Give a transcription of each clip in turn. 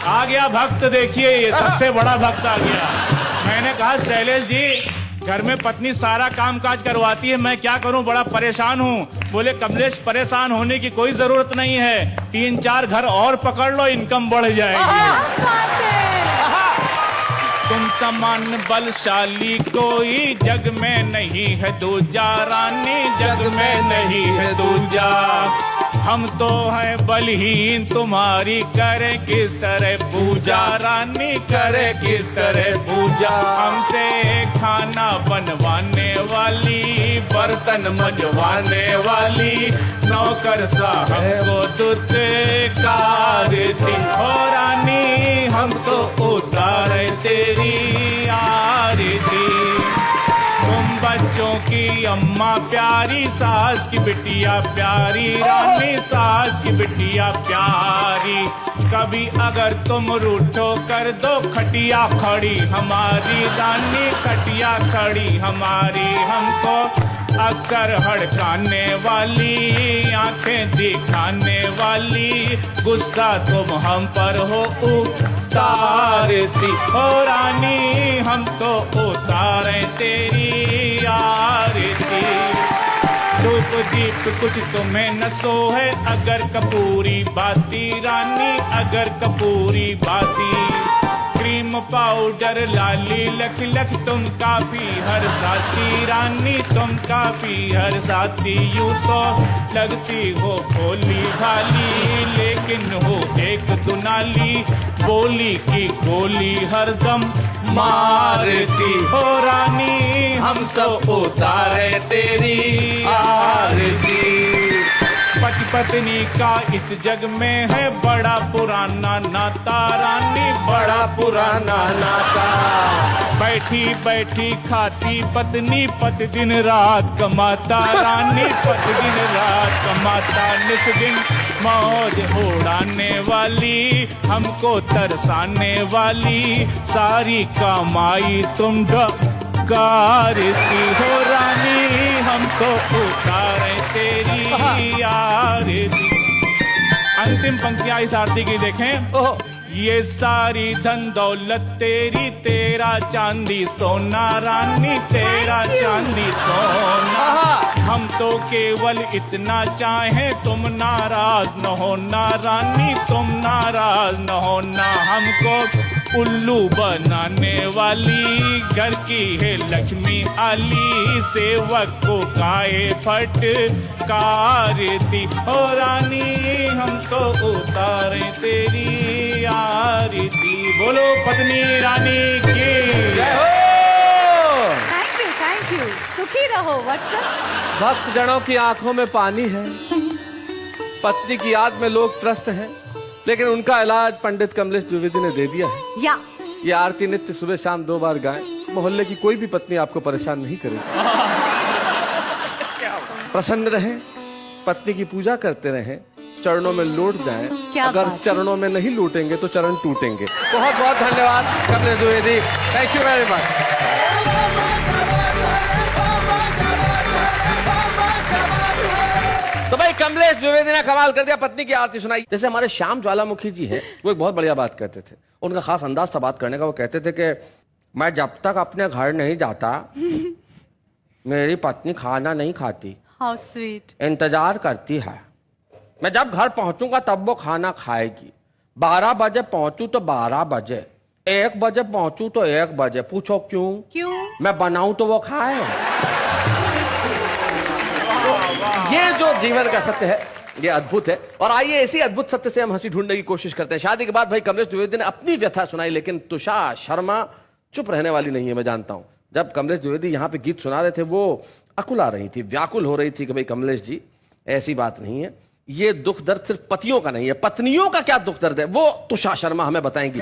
आ गया भक्त, देखिए ये सबसे बड़ा भक्त आ गया। मैंने कहा शैलेश जी, घर में पत्नी सारा काम काज करवाती है, मैं क्या करूं, बड़ा परेशान हूं। बोले कमलेश, परेशान होने की कोई जरूरत नहीं है, 3-4 घर और पकड़ लो, इनकम बढ़ जाएगी। तुम समान बलशाली कोई जग में नहीं है दूजा, रानी जग में नहीं है दूजा। हम तो हैं बलहीन, तुम्हारी करे किस तरह पूजा, रानी करे किस तरह पूजा। हमसे खाना बनवाने वाली, बर्तन मंजवाने वाली, नौकर साहब को दुत्कार थी। ओ रानी हम तो उतारे तेरी आरती। तुम बच्चों की अम्मा प्यारी, सास की बिटिया प्यारी, रानी सास की बिटिया प्यारी। कभी अगर तुम रूठो कर दो खटिया खड़ी हमारी, रानी खटिया खड़ी हमारी। हमको अक्सर हड़काने वाली, आंखें दिखाने वाली, गुस्सा तुम हम पर हो उतारती। ओ रानी हम तो उतारे तेरी आरती। धूप दीप कुछ तुम्हें न सो है, अगर कपूरी बाती, रानी अगर कपूरी बाती। क्रीम पाउडर लाली लख लख, तुम काफी हर साथी, रानी तुम काफी हर साथी। यूं तो लगती हो भोली भाली, लेकिन हो एक दुनाली, बोली की गोली हरदम मारती। हो रानी हम सब उतारे तेरी आरती। पति पत्नी का इस जग में है बड़ा पुराना नाता, रानी बड़ा पुराना नाता। बैठी बैठी खाती पत्नी, पति दिन रात कमाता, रानी पति दिन रात कमाता। निस दिन मौज उड़ाने वाली, हमको तरसाने वाली, सारी कमाई तुम कारती। हो रानी हम तो उतारे तेरी आरती। अंतिम पंक्तियां इस आरती की देखें। ये सारी धन दौलत तेरी, तेरा चांदी सोना, रानी तेरा चांदी सोना। हम तो केवल इतना चाहें, तुम नाराज न होना, रानी तुम नाराज न होना। हमको उल्लू बनाने वाली, घर की है लक्ष्मी आली, सेवक को काए फटकारती। हो रानी हम तो उतारे तेरी आरती। बोलो पत्नी रानी की जय हो। थैंक यू, सुखी रहो वत्सल। भक्त जनों की आंखों में पानी है, पत्नी की याद में लोग त्रस्त हैं, लेकिन उनका इलाज पंडित कमलेश द्विवेदी ने दे दिया है। या ये आरती नित्य सुबह शाम 2 बार गाएं, मोहल्ले की कोई भी पत्नी आपको परेशान नहीं करेगी। प्रसन्न रहें, पत्नी की पूजा करते रहें, चरणों में लौट जाएं। अगर चरणों में नहीं लूटेंगे तो चरण टूटेंगे। बहुत बहुत धन्यवाद Kamlesh Dwivedi, thank you very much. तो भाई कमलेश द्विवेदी ने कमाल कर दिया, पत्नी की आरती सुनाई। जैसे हमारे श्याम ज्वालामुखी जी हैं, वो एक बहुत बढ़िया बात कहते थे, उनका खास अंदाज था बात करने का। वो कहते थे कि मैं जब तक अपने घर नहीं जाता मेरी पत्नी खाना नहीं खाती। How sweet. इंतजार करती है, मैं जब घर पहुंचूंगा तब वो खाना खाएगी। 12 बजे पहुंचू तो 12 बजे, 1 बजे पहुंचू तो 1 बजे। पूछो क्यों? क्यों? मैं बनाऊं तो वो खाए। ये जो जीवन का सत्य है, ये अद्भुत है। और आइए इसी अद्भुत सत्य से हम हंसी ढूंढने की कोशिश करते हैं। शादी के बाद भाई कमलेश द्विवेदी ने अपनी व्यथा सुनाई, लेकिन तुषा शर्मा चुप रहने वाली नहीं है, मैं जानता हूं। जब कमलेश द्विवेदी यहाँ पे गीत सुना रहे थे, वो अकुला रही थी, व्याकुल हो रही थी कि भाई कमलेश जी ऐसी बात नहीं है। ये दुख दर्द सिर्फ पतियों का नहीं है, पत्नियों का क्या दुख दर्द है वो तुषा शर्मा हमें बताएंगी।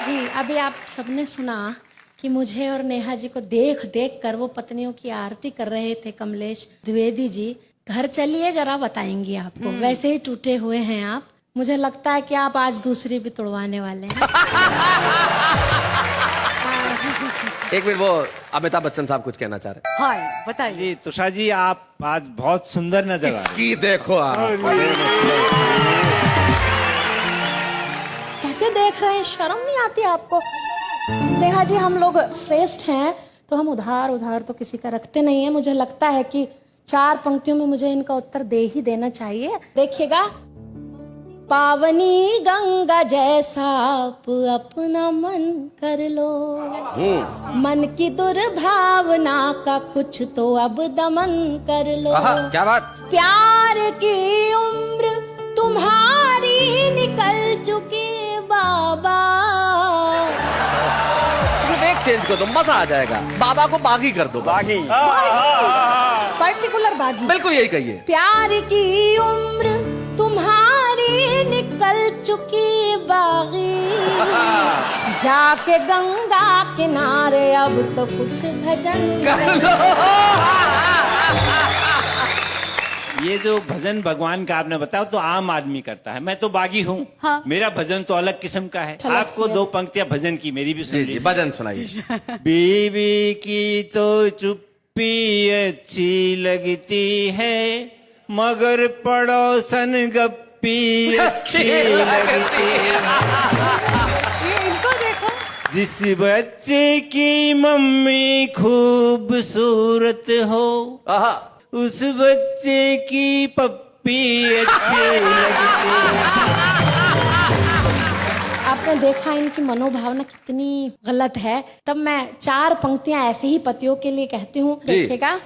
जी, अभी आप सबने सुना कि मुझे और नेहा जी को देख देख कर वो पत्नियों की आरती कर रहे थे कमलेश द्विवेदी जी। घर चलिए, जरा बताएंगी आपको। वैसे ही टूटे हुए हैं आप, मुझे लगता है कि आप आज दूसरी भी तोड़वाने वाले हैं। एक मिनट, वो अमिताभ बच्चन साहब कुछ कहना चाह रहे हैं। हाँ बताइए। जी तुषार जी, आप आज बहुत सुंदर नजर आ रहे हैं। इसकी देखो आप। कैसे देख रहे हैं, शर्म नहीं आती आपको? नेहा जी, हम लोग श्रेष्ठ हैं तो हम उधार उधार तो किसी का रखते नहीं है। मुझे लगता है कि 4 पंक्तियों में मुझे इनका उत्तर दे ही देना चाहिए। देखिएगा, पावनी गंगा जैसा आप अपना मन कर लो, मन की दुर्भावना का कुछ तो अब दमन कर लो। आहा, क्या बात। प्यार की उम्र तुम्हारी निकल चुकी बाबा। एक चेंज कर दो, मजा आ जाएगा। बाबा को बागी कर दो, बागी। पर्टिकुलर बागी। बिल्कुल यही कहिए। प्यार की उम्र तुम्हारी निकल चुकी बागी, जाके गंगा किनारे अब तो कुछ भजन कर लो। ये जो भजन भगवान का आपने बताया तो आम आदमी करता है, मैं तो बागी हूँ। हाँ। मेरा भजन तो अलग किस्म का है। अलग आपको सी है। 2 पंक्तियां भजन की मेरी भी सुन जी जी, लीजिए। भजन सुनाइए। बीवी की तो चुप्पी अच्छी लगती है, मगर पड़ोसन गप्पी अच्छी लगती है। ये इनको देखो। जिस बच्चे की मम्मी खूबसूरत हो, आहा, उस बच्चे की पप्पी अच्छी लगती है। आपने देखा इनकी मनोभावना कितनी गलत है। तब मैं 4 पंक्तियां ऐसे ही पतियों के लिए कहती हूँ। जी। देखिएगा,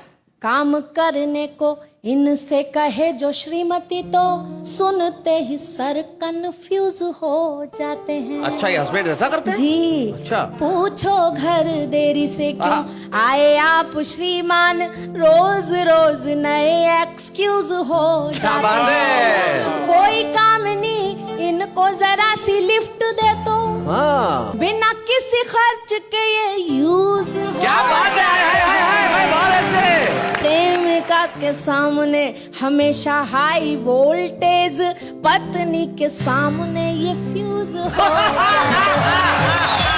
काम करने को इनसे कहे जो श्रीमती तो सुनते ही सर कंफ्यूज हो जाते हैं। अच्छा, ये हस्बैंड ऐसा करते हैं? जी। अच्छा। पूछो घर देरी से क्यों आए आप श्रीमान, रोज रोज नए एक्सक्यूज हो क्या जाते बात है। हैं। कोई काम नहीं, इनको जरा सी लिफ्ट दे तो हाँ, बिना किसी खर्च के ये यूज हो। क्या बात है। हाय, हाय, हाय, भाई, बहुत अच्छे। प्रेमिका के सामने हमेशा हाई वोल्टेज, पत्नी के सामने ये फ्यूज हो जाते हैं।